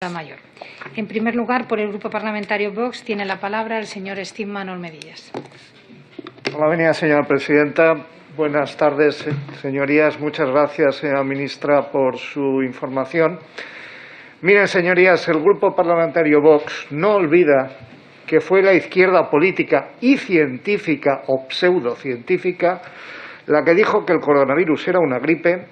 Mayor. En primer lugar, por el Grupo Parlamentario Vox, tiene la palabra el señor Steve Manuel Medillas. Hola, señora presidenta. Buenas tardes, señorías. Muchas gracias, señora ministra, por su información. Miren, señorías, el Grupo Parlamentario Vox no olvida que fue la izquierda política y científica o pseudocientífica la que dijo que el coronavirus era una gripe,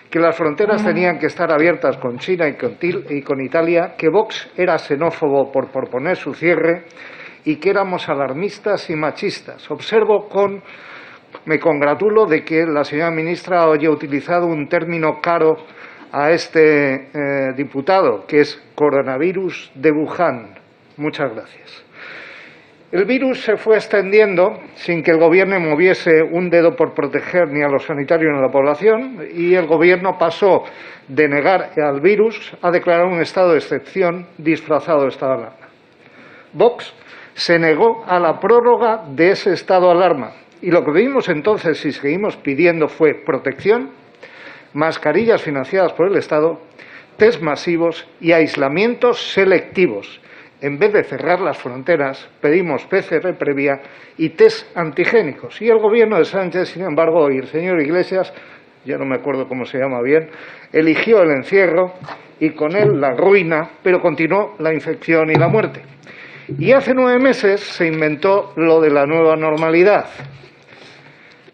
que las fronteras tenían que estar abiertas con China y con Italia, que Vox era xenófobo por proponer su cierre y que éramos alarmistas y machistas. Me congratulo de que la señora ministra haya utilizado un término caro a este diputado, que es coronavirus de Wuhan. Muchas gracias. El virus se fue extendiendo sin que el Gobierno moviese un dedo por proteger ni a los sanitarios ni a la población, y el Gobierno pasó de negar al virus a declarar un estado de excepción disfrazado de estado de alarma. Vox se negó a la prórroga de ese estado de alarma, y lo que vimos entonces y seguimos pidiendo fue protección, mascarillas financiadas por el Estado, test masivos y aislamientos selectivos. En vez de cerrar las fronteras, pedimos PCR previa y test antigénicos. Y el Gobierno de Sánchez, sin embargo, y el señor Iglesias, ya no me acuerdo cómo se llama bien, eligió el encierro y con él la ruina, pero continuó la infección y la muerte. Y hace 9 meses se inventó lo de la nueva normalidad.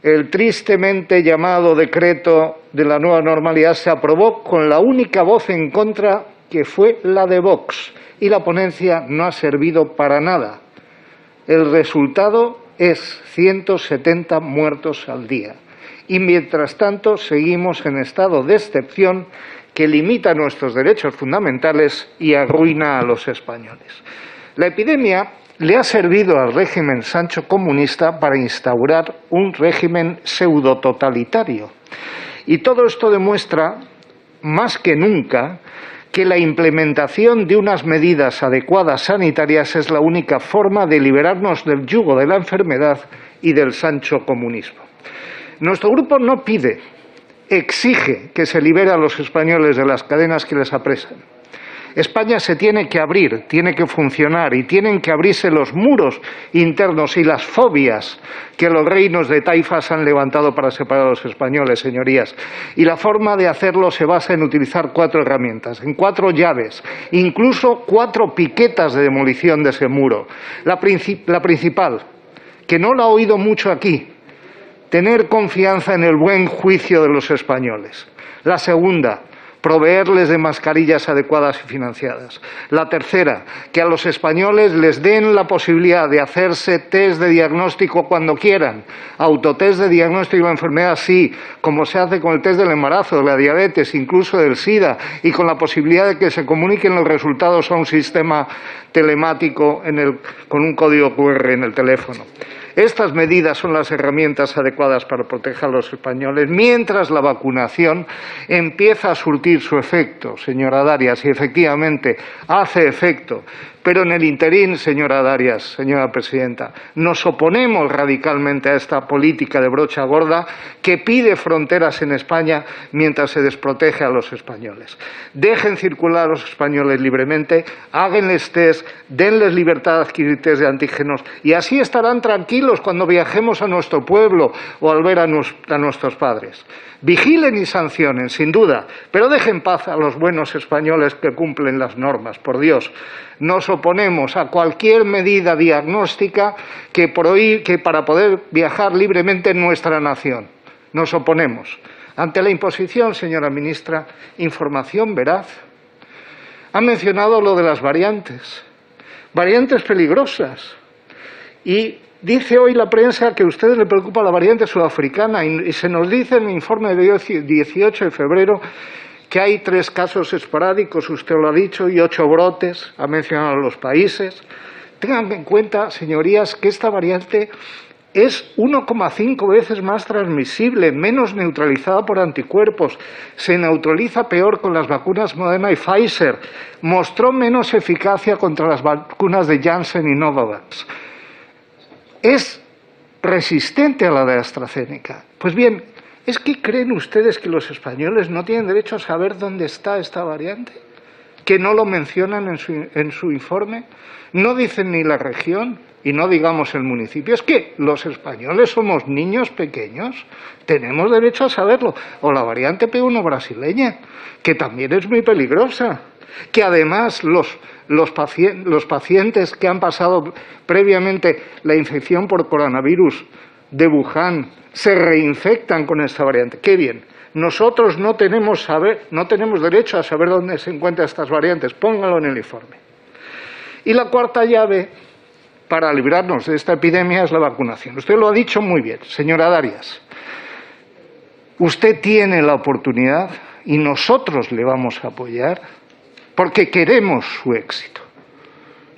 El tristemente llamado decreto de la nueva normalidad se aprobó con la única voz en contra, que fue la de Vox, y la ponencia no ha servido para nada. El resultado es 170 muertos al día. Y mientras tanto seguimos en estado de excepción que limita nuestros derechos fundamentales y arruina a los españoles. La epidemia le ha servido al régimen Sancho comunista para instaurar un régimen pseudototalitario. Y todo esto demuestra, más que nunca, que la implementación de unas medidas adecuadas sanitarias es la única forma de liberarnos del yugo de la enfermedad y del Sancho comunismo. Nuestro grupo no pide, exige que se libere a los españoles de las cadenas que les apresan. España se tiene que abrir, tiene que funcionar y tienen que abrirse los muros internos y las fobias que los reinos de taifas han levantado para separar a los españoles, señorías. Y la forma de hacerlo se basa en utilizar 4 herramientas, en 4 llaves, incluso 4 piquetas de demolición de ese muro. La principal, que no la he oído mucho aquí, tener confianza en el buen juicio de los españoles. La segunda, proveerles de mascarillas adecuadas y financiadas. La tercera, que a los españoles les den la posibilidad de hacerse test de diagnóstico cuando quieran. Autotest de diagnóstico de la enfermedad, sí, como se hace con el test del embarazo, de la diabetes, incluso del SIDA, y con la posibilidad de que se comuniquen los resultados a un sistema telemático con un código QR en el teléfono. Estas medidas son las herramientas adecuadas para proteger a los españoles, mientras la vacunación empieza a surtir su efecto, señora Darias, y efectivamente hace efecto. Pero en el interín, señora Darias, señora presidenta, nos oponemos radicalmente a esta política de brocha gorda que pide fronteras en España mientras se desprotege a los españoles. Dejen circular a los españoles libremente, háganles test, denles libertad de adquirir test de antígenos y así estarán tranquilos cuando viajemos a nuestro pueblo o al ver a nuestros padres. Vigilen y sancionen, sin duda, pero dejen en paz a los buenos españoles que cumplen las normas, por Dios. Nos oponemos a cualquier medida diagnóstica que para poder viajar libremente en nuestra nación. Nos oponemos. Ante la imposición, señora ministra, información veraz. Ha mencionado lo de las variantes peligrosas. Y dice hoy la prensa que a ustedes les preocupa la variante sudafricana y se nos dice en el informe de 18 de febrero que hay 3 casos esporádicos, usted lo ha dicho, y 8 brotes, ha mencionado los países. Tengan en cuenta, señorías, que esta variante es 1,5 veces más transmisible, menos neutralizada por anticuerpos, se neutraliza peor con las vacunas Moderna y Pfizer, mostró menos eficacia contra las vacunas de Janssen y Novavax. Es resistente a la de AstraZeneca. Pues bien, ¿es que creen ustedes que los españoles no tienen derecho a saber dónde está esta variante? que no lo mencionan en su informe? No dicen ni la región y no digamos el municipio. Es que los españoles somos niños pequeños, tenemos derecho a saberlo. O la variante P1 brasileña, que también es muy peligrosa, que además los pacientes que han pasado previamente la infección por coronavirus de Wuhan se reinfectan con esta variante. ¡Qué bien! Nosotros no tenemos derecho a saber dónde se encuentran estas variantes. Póngalo en el informe. Y la cuarta llave para librarnos de esta epidemia es la vacunación. Usted lo ha dicho muy bien, señora Darias. Usted tiene la oportunidad y nosotros le vamos a apoyar porque queremos su éxito.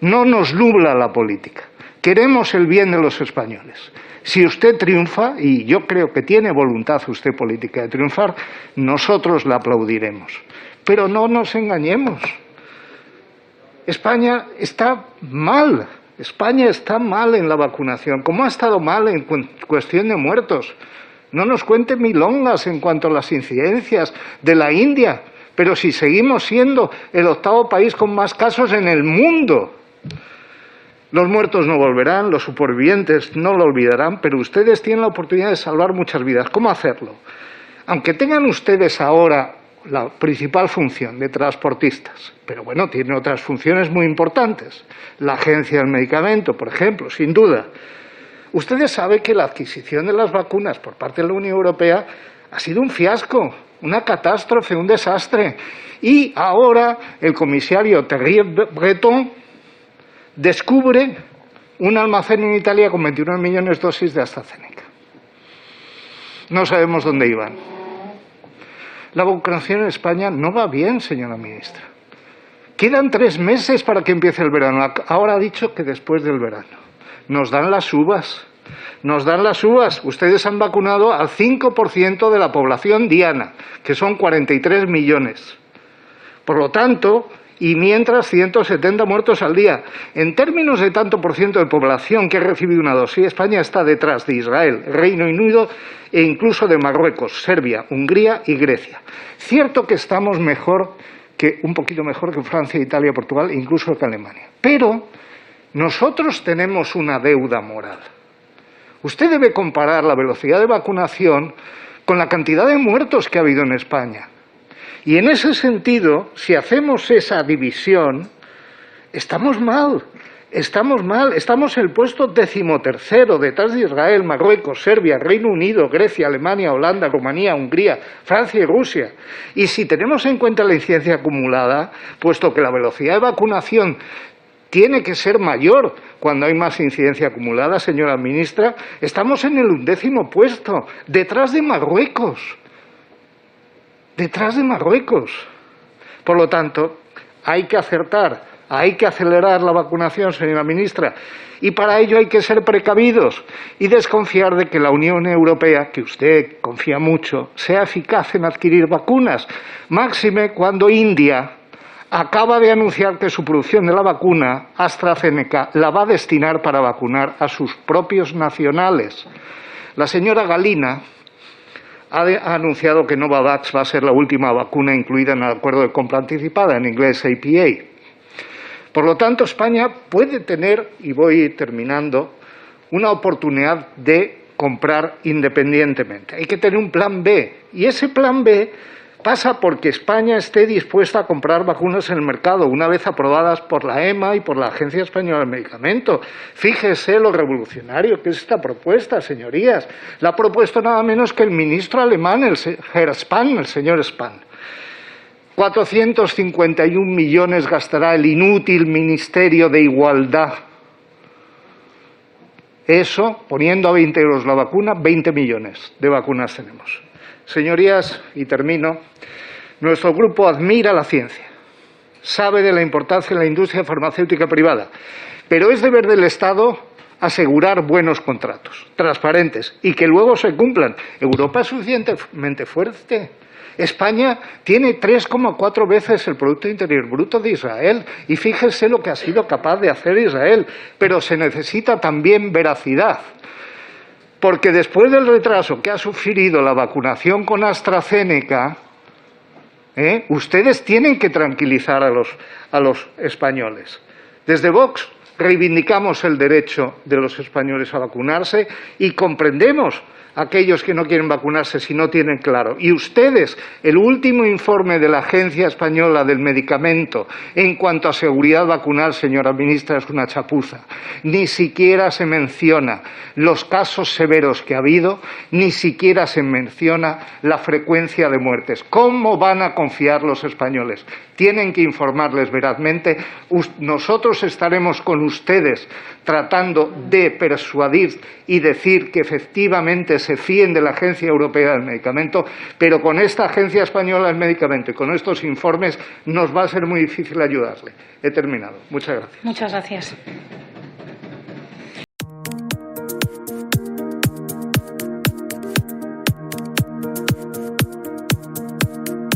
No nos nubla la política. Queremos el bien de los españoles. Si usted triunfa, y yo creo que tiene voluntad usted política de triunfar, nosotros le aplaudiremos. Pero no nos engañemos. España está mal. España está mal en la vacunación, como ha estado mal en cuestión de muertos. No nos cuente milongas en cuanto a las incidencias de la India, pero si seguimos siendo el 8º país con más casos en el mundo. Los muertos no volverán, los supervivientes no lo olvidarán, pero ustedes tienen la oportunidad de salvar muchas vidas. ¿Cómo hacerlo? Aunque tengan ustedes ahora la principal función de transportistas, pero bueno, tienen otras funciones muy importantes. La Agencia del Medicamento, por ejemplo, sin duda. Ustedes saben que la adquisición de las vacunas por parte de la Unión Europea ha sido un fiasco, una catástrofe, un desastre. Y ahora el comisario Thierry Breton descubre un almacén en Italia con 21 millones de dosis de AstraZeneca. No sabemos dónde iban. La vacunación en España no va bien, señora ministra. Quedan 3 meses para que empiece el verano. Ahora ha dicho que después del verano. Nos dan las uvas. Nos dan las uvas. Ustedes han vacunado al 5% de la población diana, que son 43 millones. Por lo tanto, y mientras 170 muertos al día. En términos de tanto por ciento de población que ha recibido una dosis, España está detrás de Israel, Reino Unido e incluso de Marruecos, Serbia, Hungría y Grecia. Cierto que estamos un poquito mejor que Francia, Italia, Portugal e incluso que Alemania. Pero nosotros tenemos una deuda moral. Usted debe comparar la velocidad de vacunación con la cantidad de muertos que ha habido en España. Y en ese sentido, si hacemos esa división, estamos mal. Estamos en el puesto 13º, detrás de Israel, Marruecos, Serbia, Reino Unido, Grecia, Alemania, Holanda, Rumanía, Hungría, Francia y Rusia. Y si tenemos en cuenta la incidencia acumulada, puesto que la velocidad de vacunación tiene que ser mayor cuando hay más incidencia acumulada, señora ministra, estamos en el 11º puesto, detrás de Marruecos. Detrás de Marruecos. Por lo tanto, hay que acertar, hay que acelerar la vacunación, señora ministra, y para ello hay que ser precavidos y desconfiar de que la Unión Europea, que usted confía mucho, sea eficaz en adquirir vacunas, máxime cuando India acaba de anunciar que su producción de la vacuna AstraZeneca la va a destinar para vacunar a sus propios nacionales. La señora Galina ha anunciado que Novavax va a ser la última vacuna incluida en el acuerdo de compra anticipada, en inglés APA. Por lo tanto, España puede tener, y voy terminando, una oportunidad de comprar independientemente. Hay que tener un plan B, y ese plan B pasa porque España esté dispuesta a comprar vacunas en el mercado, una vez aprobadas por la EMA y por la Agencia Española del Medicamento. Fíjese lo revolucionario que es esta propuesta, señorías. La ha propuesto nada menos que el ministro alemán, el señor Spahn. 451 millones gastará el inútil Ministerio de Igualdad. Eso, poniendo a 20 euros la vacuna, 20 millones de vacunas tenemos. Señorías, y termino, nuestro grupo admira la ciencia, sabe de la importancia de la industria farmacéutica privada, pero es deber del Estado asegurar buenos contratos, transparentes, y que luego se cumplan. Europa es suficientemente fuerte. España tiene 3,4 veces el Producto Interior Bruto de Israel, y fíjese lo que ha sido capaz de hacer Israel, pero se necesita también veracidad. Porque después del retraso que ha sufrido la vacunación con AstraZeneca, Ustedes tienen que tranquilizar a los españoles. Desde Vox reivindicamos el derecho de los españoles a vacunarse y comprendemos a aquellos que no quieren vacunarse si no tienen claro. Y ustedes, el último informe de la Agencia Española del Medicamento en cuanto a seguridad vacunal, señora ministra, es una chapuza. Ni siquiera se menciona los casos severos que ha habido, ni siquiera se menciona la frecuencia de muertes. ¿Cómo van a confiar los españoles? Tienen que informarles verazmente. Nosotros estaremos con ustedes tratando de persuadir y decir que efectivamente se fíen de la Agencia Europea del Medicamento, pero con esta Agencia Española del Medicamento y con estos informes nos va a ser muy difícil ayudarle. He terminado. Muchas gracias. Muchas gracias.